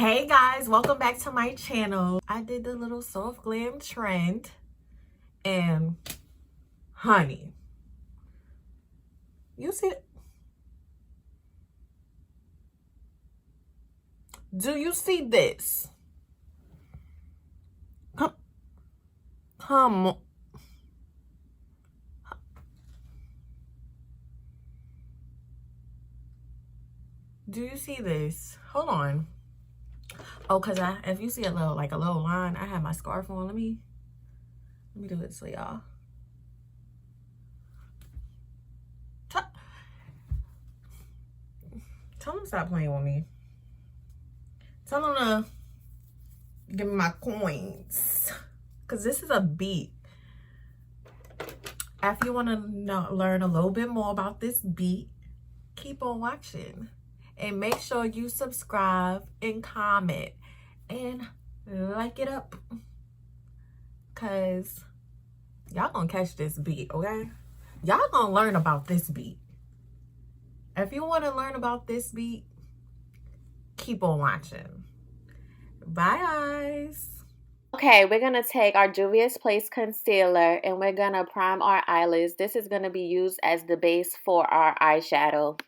Hey guys, welcome back to my channel. I did the little soft glam trend, and honey, you see, do you see this? Come on. Do you see this? Hold on. Oh, cause if you see a little line, I have my scarf on. Let me do this for y'all. Tell them to stop playing with me. Tell them to give me my coins, cause this is a beat. If you want to learn a little bit more about this beat, keep on watching. And make sure you subscribe and comment and like it up. Cause y'all gonna catch this beat, okay? Y'all gonna learn about this beat. If you want to learn about this beat, keep on watching. Bye guys. Okay, we're gonna take our Juvia's Place concealer and we're gonna prime our eyelids. This is gonna be used as the base for our eyeshadow.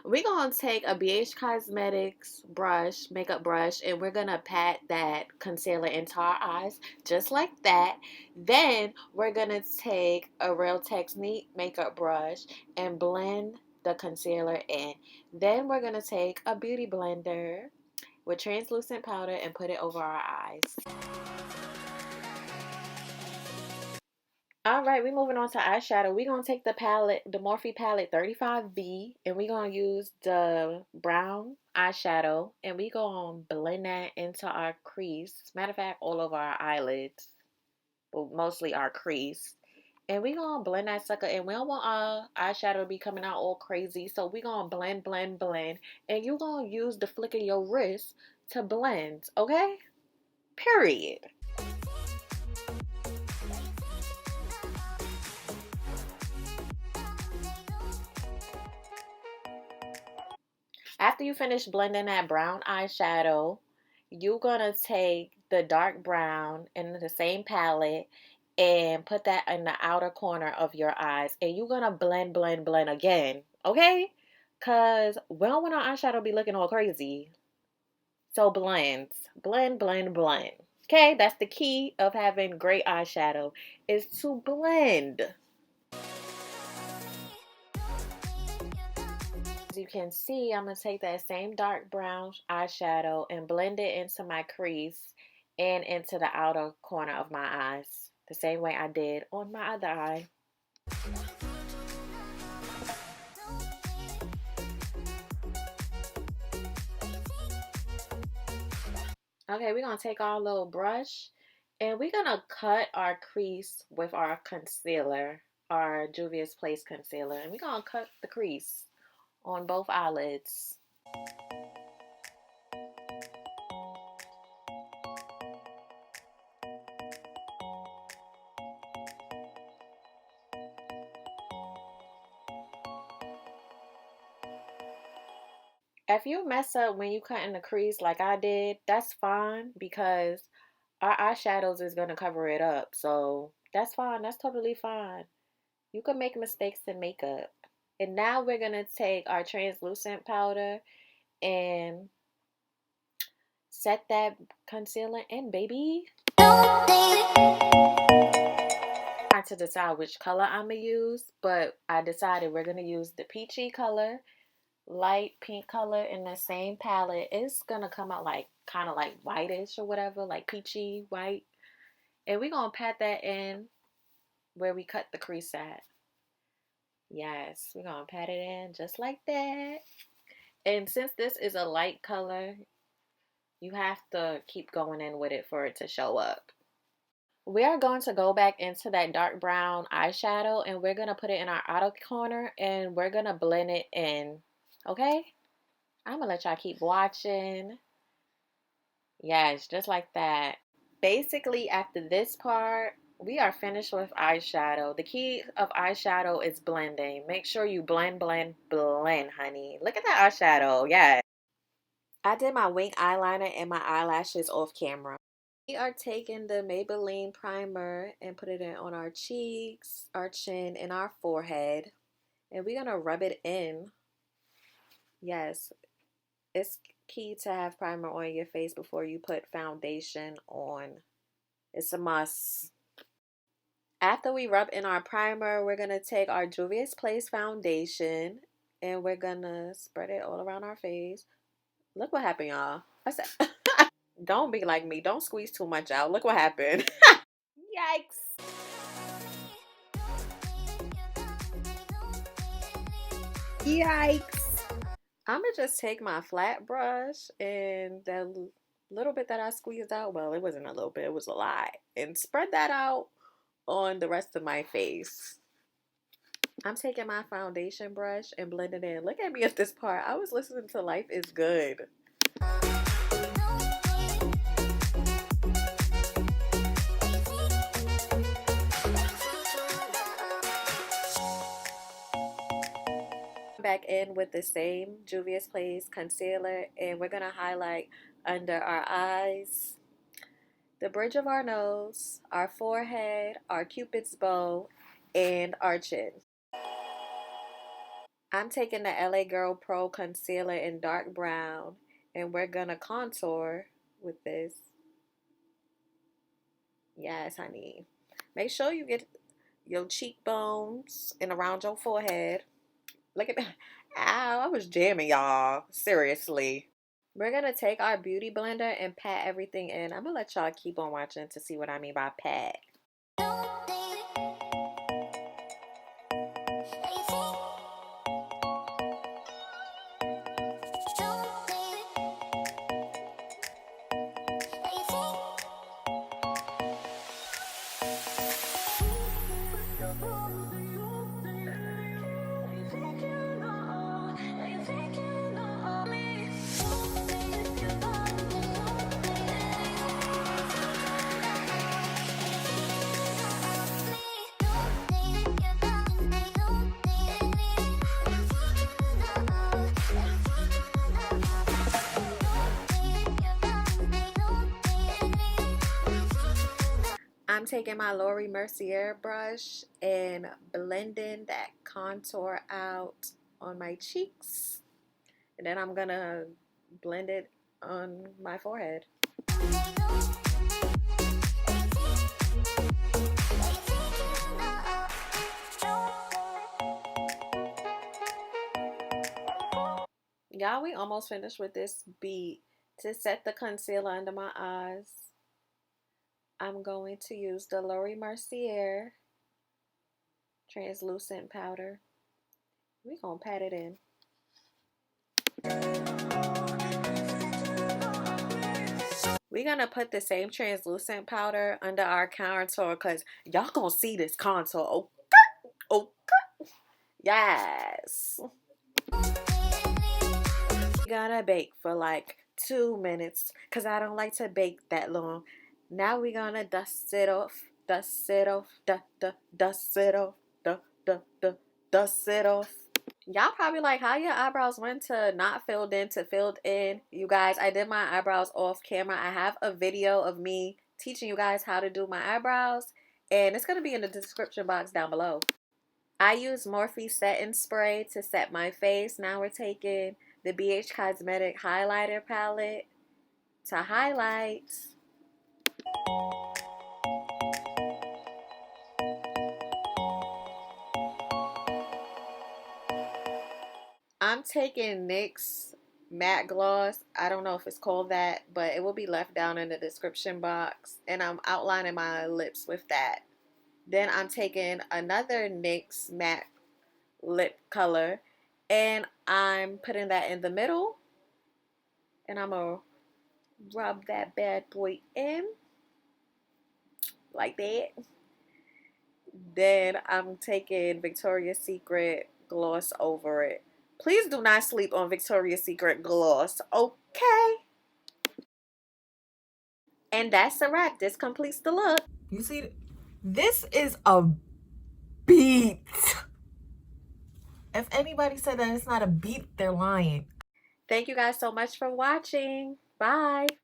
We're going to take a BH Cosmetics brush, makeup brush, and we're going to pat that concealer into our eyes, just like that. Then we're going to take a Real Technique makeup brush and blend the concealer in. Then we're going to take a beauty blender with translucent powder and put it over our eyes. Alright, we're moving on to eyeshadow. We're going to take the palette, the Morphe palette 35B, and we're going to use the brown eyeshadow, and we're going to blend that into our crease. Matter of fact, all over our eyelids, but mostly our crease. And we're going to blend that sucker in. We don't want our eyeshadow to be coming out all crazy, so we're going to blend, blend, blend, and you're going to use the flick of your wrist to blend, okay? Period. After you finish blending that brown eyeshadow, you're going to take the dark brown in the same palette and put that in the outer corner of your eyes. And you're going to blend, blend, blend again. Okay? Because we don't want our eyeshadow to be looking all crazy. So blend. Blend, blend, blend. Okay? That's the key of having great eyeshadow, is to blend. As you can see, I'm going to take that same dark brown eyeshadow and blend it into my crease and into the outer corner of my eyes, the same way I did on my other eye. Okay, we're going to take our little brush and we're going to cut our crease with our concealer, our Juvia's Place concealer, and we're going to cut the crease on both eyelids. If you mess up when you cut in the crease like I did, that's fine, because our eyeshadows is going to cover it up. So that's fine. That's totally fine. You can make mistakes in makeup. And now we're going to take our translucent powder and set that concealer in, baby. I had to decide which color I'm going to use, but I decided we're going to use the peachy color, light pink color in the same palette. It's going to come out like kind of like whitish or whatever, like peachy white. And we're going to pat that in where we cut the crease at. Yes, we're going to pat it in just like that. And since this is a light color, you have to keep going in with it for it to show up. We are going to go back into that dark brown eyeshadow and we're going to put it in our outer corner and we're going to blend it in. Okay? I'm going to let y'all keep watching. Yes, just like that. Basically, after this part, We are finished with eyeshadow. The key of eyeshadow is blending. Make sure you blend, blend, blend, honey. Look at that eyeshadow. Yeah. I did my wing eyeliner and my eyelashes off camera. We are taking the Maybelline primer and put it in on our cheeks, our chin, and our forehead. And we're going to rub it in. Yes, it's key to have primer on your face before you put foundation on. It's a must. After we rub in our primer, we're going to take our Juvia's Place foundation and we're going to spread it all around our face. Look what happened, y'all. I said, don't be like me. Don't squeeze too much out. Look what happened. Yikes. Yikes. I'm going to just take my flat brush and the little bit that I squeezed out, well, it wasn't a little bit, it was a lot, and spread that out on the rest of my face. I'm taking my foundation brush and blending it in. Look at me at this part. I was listening to Life is Good. Back in with the same Juvia's Place concealer and we're going to highlight under our eyes, the bridge of our nose, our forehead, our cupid's bow, and our chin. I'm taking the LA Girl Pro Concealer in dark brown and we're going to contour with this. Yes, honey. Make sure you get your cheekbones and around your forehead. Look at that. Ow, I was jamming, y'all. Seriously. We're going to take our beauty blender and pat everything in. I'm going to let y'all keep on watching to see what I mean by pat. I'm taking my Laura Mercier brush and blending that contour out on my cheeks. And then I'm going to blend it on my forehead. Y'all, we almost finished with this beat. To set the concealer under my eyes, I'm going to use the Laura Mercier translucent powder. We're going to pat it in. We're going to put the same translucent powder under our contour because y'all going to see this contour. Okay. Okay. Yes. Gonna bake for like 2 minutes because I don't like to bake that long. Now we're gonna dust it off, dust it off, dust it off, dust it off. Y'all probably like how your eyebrows went to not filled in to filled in. You guys, I did my eyebrows off camera. I have a video of me teaching you guys how to do my eyebrows and it's gonna be in the description box down below. I use Morphe setting spray to set my face. Now we're taking the BH Cosmetic highlighter palette to highlight. I'm taking NYX matte gloss. I don't know if it's called that, but it will be left down in the description box. And I'm outlining my lips with that. Then I'm taking another NYX matte lip color and I'm putting that in the middle. And I'm going to rub that bad boy in like that. Then I'm taking Victoria's Secret gloss over it. Please do not sleep on Victoria's Secret gloss, okay? And that's a wrap. This completes the look. You see This is a beat. If anybody said that it's not a beat, they're lying. Thank you guys so much for watching. Bye.